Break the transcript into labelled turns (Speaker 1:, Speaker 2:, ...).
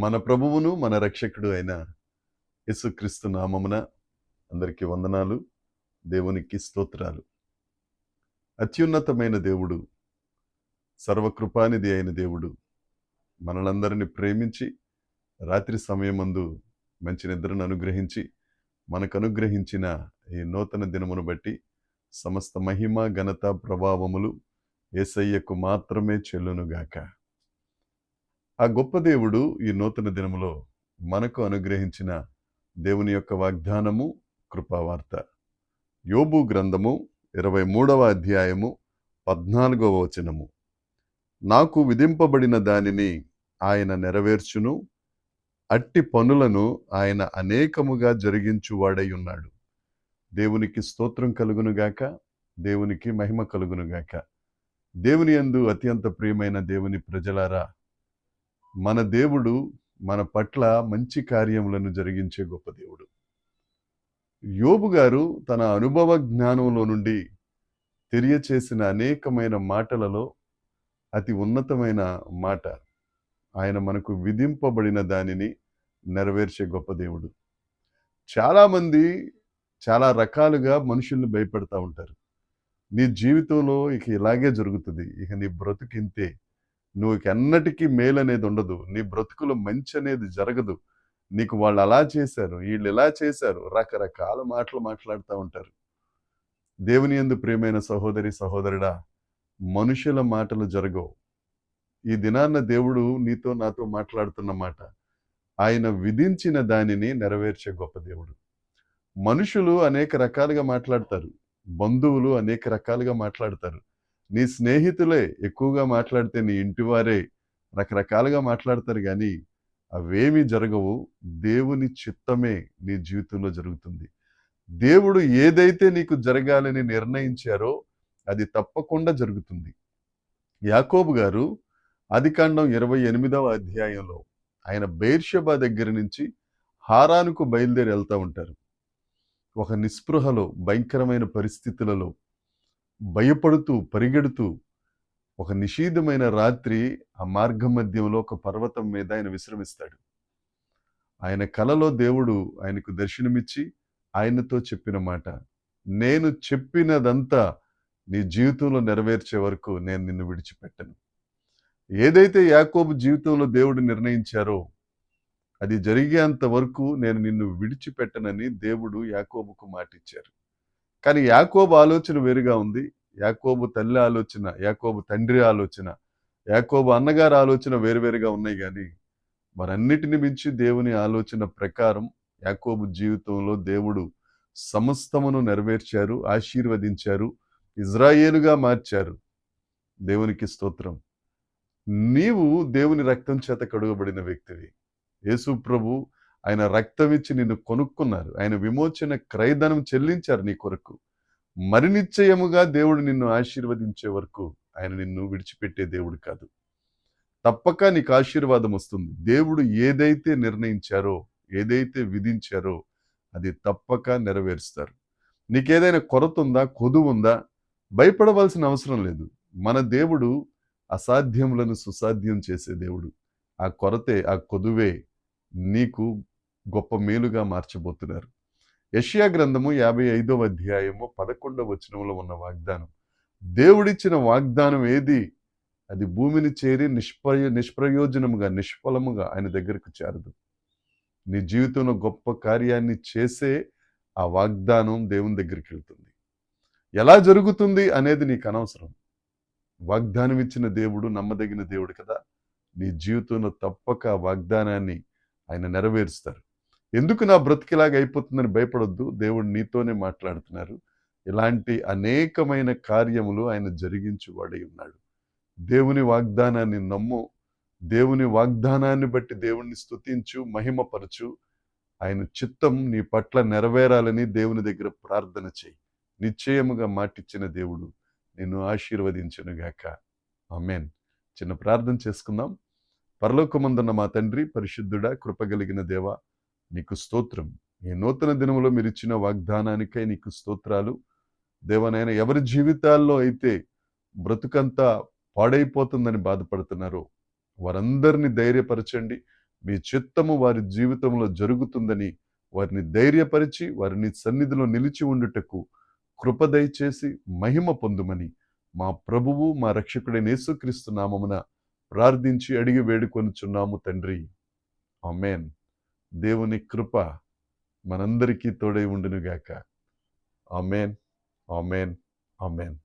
Speaker 1: మన ప్రభువును మన రక్షకుడు అయిన యేసుక్రీస్తు నామమున అందరికీ వందనాలు. దేవునికి స్తోత్రాలు. అత్యున్నతమైన దేవుడు, సర్వకృపానిధి అయిన దేవుడు మనలందరినీ ప్రేమించి రాత్రి సమయమందు మంచి నిద్రను అనుగ్రహించి మనకు అనుగ్రహించిన ఈ నూతన దినమును బట్టి సమస్త మహిమ ఘనత ప్రభావములు యేసయ్యకు మాత్రమే చెల్లునుగాక. ఆ గొప్ప దేవుడు ఈ నూతన దినములో మనకు అనుగ్రహించిన దేవుని యొక్క వాగ్దానము కృపావార్త. యోబు గ్రంథము 23వ అధ్యాయము 14వ వచనము. నాకు విధింపబడిన దానిని ఆయన నెరవేర్చును, అట్టి పనులను ఆయన అనేకముగా జరిగించువాడై ఉన్నాడు. దేవునికి స్తోత్రం కలుగునుగాక, దేవునికి మహిమ కలుగునుగాక. దేవుని యందు అత్యంత ప్రియమైన దేవుని ప్రజలారా, మన దేవుడు మన పట్ల మంచి కార్యములను జరిగించే గొప్ప దేవుడు. యోబు గారు తన అనుభవ జ్ఞానంలో నుండి తెలియచేసిన అనేకమైన మాటలలో అతి ఉన్నతమైన మాట, ఆయన మనకు విధింపబడిన దానిని నెరవేర్చే గొప్ప దేవుడు. చాలామంది చాలా రకాలుగా మనుషుల్ని భయపెడతా ఉంటారు. నీ జీవితంలో ఇక ఇలాగే జరుగుతుంది, ఇక నీ బ్రతుకింతే, నువ్వు ఎన్నటికీ మేలు అనేది ఉండదు, నీ బ్రతుకులో మంచి అనేది జరగదు, నీకు వాళ్ళు అలా చేశారు, వీళ్ళు ఇలా చేశారు, రకరకాల మాటలు మాట్లాడుతూ ఉంటారు. దేవుని యందు ప్రియమైన సహోదరి సహోదరుడా, మనుషుల మాటలు జరగవు. ఈ దినాన్న దేవుడు నీతో నాతో మాట్లాడుతున్న మాట, ఆయన విధించిన దానిని నెరవేర్చే గొప్ప దేవుడు. మనుషులు అనేక రకాలుగా మాట్లాడతారు, బంధువులు అనేక రకాలుగా మాట్లాడతారు, నీ స్నేహితులే ఎక్కువగా మాట్లాడితే నీ ఇంటివారే రకరకాలుగా మాట్లాడతారు, కానీ అవేమీ జరగవు. దేవుని చిత్తమే నీ జీవితంలో జరుగుతుంది. దేవుడు ఏదైతే నీకు జరగాలని నిర్ణయించారో అది తప్పకుండా జరుగుతుంది. యాకోబు గారు ఆదికాండం 28వ అధ్యాయంలో ఆయన బెయేర్షెబా దగ్గర నుంచి హారానుకు బయలుదేరి వెళ్తూ ఉంటారు. ఒక నిస్పృహలో, భయంకరమైన పరిస్థితులలో, భయపడుతూ పరిగెడుతూ, ఒక నిషీధమైన రాత్రి ఆ మార్గ మధ్యంలో ఒక పర్వతం మీద ఆయన విశ్రమిస్తాడు. ఆయన కలలో దేవుడు ఆయనకు దర్శనమిచ్చి ఆయనతో చెప్పిన మాట, నేను చెప్పినదంతా నీ జీవితంలో నెరవేర్చే వరకు నేను నిన్ను విడిచిపెట్టను. ఏదైతే యాకోబు జీవితంలో దేవుడు నిర్ణయించారో అది జరిగేంత వరకు నేను నిన్ను విడిచిపెట్టనని దేవుడు యాకోబుకు మాటిచ్చారు. కానీ యాకోబు ఆలోచన వేరుగా ఉంది. యాకోబు తల్లి ఆలోచన, యాకోబు తండ్రి ఆలోచన, యాకోబు అన్నగారి ఆలోచన వేరువేరుగా ఉన్నాయి. కానీ మరన్నిటిని మించి దేవుని ఆలోచన ప్రకారం యాకోబు జీవితంలో దేవుడు సమస్తమును నెరవేర్చారు, ఆశీర్వదించారు, ఇజ్రాయేలుగా మార్చారు. దేవునికి స్తోత్రం. నీవు దేవుని రక్తం చేత కడుగబడిన వ్యక్తివి. యేసు ప్రభు ఆయన రక్తం ఇచ్చి నిన్ను కొనుక్కున్నారు, ఆయన విమోచన క్రయధనం చెల్లించారు నీ కొరకు. మరి నిశ్చయముగా దేవుడు నిన్ను ఆశీర్వదించే వరకు ఆయన నిన్ను విడిచిపెట్టే దేవుడు కాదు. తప్పక నీకు ఆశీర్వాదం వస్తుంది. దేవుడు ఏదైతే నిర్ణయించారో, ఏదైతే విధించారో అది తప్పక నెరవేరుస్తారు. నీకేదైనా కొరత ఉందా, కొదువు ఉందా, భయపడవలసిన అవసరం లేదు. మన దేవుడు అసాధ్యములను సుసాధ్యం చేసే దేవుడు. ఆ కొరతే, ఆ కొదువే నీకు గొప్ప మేలుగా మార్చబోతున్నారు. యెషయా గ్రంథము 55వ అధ్యాయము 11వ వచనంలో ఉన్న వాగ్దానం, దేవుడిచ్చిన వాగ్దానం ఏది అది భూమిని చేరి నిష్ప్రయోజనముగా, నిష్ఫలముగా ఆయన దగ్గరకు చేరదు. నీ జీవితంలో గొప్ప కార్యాన్ని చేసే ఆ వాగ్దానం దేవుని దగ్గరికి వెళ్తుంది. ఎలా జరుగుతుంది అనేది నీకు అనవసరం. వాగ్దానం ఇచ్చిన దేవుడు నమ్మదగిన దేవుడు కదా. నీ జీవితంలో తప్పక వాగ్దానాన్ని ఆయన నెరవేరుస్తారు. ఎందుకు నా బ్రతికిలాగా అయిపోతుందని భయపడొద్దు, దేవుడు నీతోనే మాట్లాడుతున్నారు. ఇలాంటి అనేకమైన కార్యములు ఆయన జరిగించువాడై ఉన్నాడు. దేవుని వాగ్దానాన్ని నమ్ము, దేవుని వాగ్దానాన్ని బట్టి దేవుణ్ణి స్తుతించు, మహిమపరచు. ఆయన చిత్తం నీ పట్ల నెరవేరాలని దేవుని దగ్గర ప్రార్థన చేయి. నిశ్చయముగా మాటిచ్చిన దేవుడు నిన్ను ఆశీర్వదించునుగాక. ఆమేన్. చిన్న ప్రార్థన చేసుకుందాం. పరలోకమందున్న మా తండ్రి, పరిశుద్ధుడా, కృపగలిగిన దేవా, నీకు స్తోత్రం. ఈ నూతన దినములో మీరు ఇచ్చిన వాగ్దానానికై నీకు స్తోత్రాలు. దేవనైనా ఎవరి జీవితాల్లో అయితే బ్రతుకంతా పాడైపోతుందని బాధపడుతున్నారో వారందరినీ ధైర్యపరచండి. మీ చిత్తము వారి జీవితంలో జరుగుతుందని వారిని ధైర్యపరిచి వారిని సన్నిధిలో నిలిచి ఉండుటకు కృప దయచేసి మహిమ పొందుమని మా ప్రభువు మా రక్షకుడైన యేసుక్రీస్తు నామమున ప్రార్థించి అడిగి వేడుకొనుచున్నాము తండ్రి. ఆమేన్. దేవుని కృప మనందరికీ తోడై ఉండునుగాక. ఆమేన్. ఆమేన్. ఆమేన్.